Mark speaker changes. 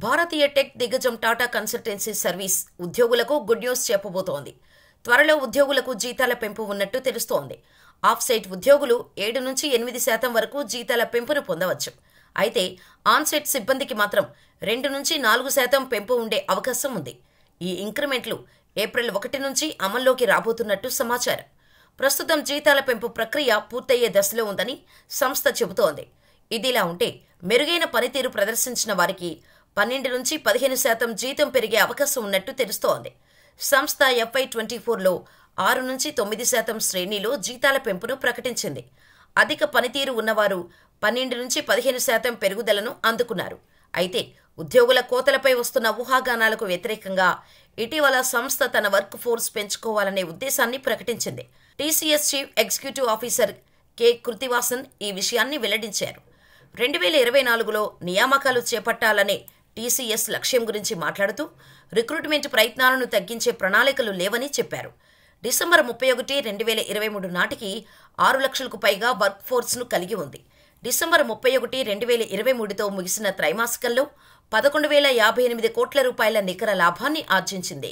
Speaker 1: భారతీయ tech దిగ్గజం Tata consultancy service ఉద్యోగులకు good news చెప్పబోతోంది. త్వరలో ఉద్యోగులకు జీతాల పెంపు ఉన్నట్టు తెలుస్తోంది. ఆఫ్ సైట్ ఉద్యోగులు 7 నుంచి 8% వరకు జీతాల పెంపును పొందవచ్చు. అయితే ఆన్ సైట్ సిబ్బందికి మాత్రం 2 నుంచి 4% పెంపు ఉండే అవకాశం ఉంది. ఈ ఇంక్రిమెంట్లు ఏప్రిల్ 1 నుంచి అమల్లోకి రాబోతున్నట్టు సమాచారం. ప్రస్తుతం జీతాల పెంపు ప్రక్రియ పూర్తయ్యే దశలో ఉందని సంస్థ చెబుతోంది. ఇదిలా ఉంటే మెరుగైన పనితీరు ప్రదర్శించిన వారికి 12 నుంచి 15% జీతం పెరిగే అవకాశం ఉన్నట్టు తెలుస్తోంది. సంస్థ FY24లో 6 నుంచి 9% శ్రేణిలో జీతాల పెంపును ప్రకటించింది. అధిక పనితీరు ఉన్నవారు 12 నుంచి 15% పెరుగుదలను అందుకున్నారు. అయితే ఉద్యోగుల కోతలపై వస్తున్న ఊహాగానాలకు వ్యతిరేకంగా ఇటీవల సంస్థ తన వర్క్ ఫోర్స్ పెంచుకోవాలనే ఉద్దేశాన్ని ప్రకటించింది. TCS chief executive officer K Krithivasan ఈ విషయాన్ని వెల్లడించారు. 2024లో నియామకాలు చేపట్టాలనే TCS లక్ష్యం గురించి మాట్లాడుతూ రిక్రూట్మెంట్ ప్రయత్నాలను తగ్గించే ప్రణాళికలు లేవని చెప్పారు. డిసెంబర్ 31, 2023 నాటికి 6 లక్షలకు పైగా వర్క్ ఫోర్స్ను కలిగి ఉంది. డిసెంబర్ 31, 2023తో ముగిసిన త్రైమాసికంలో 11,058 కోట్ల రూపాయల నికర లాభాన్ని ఆర్జించింది.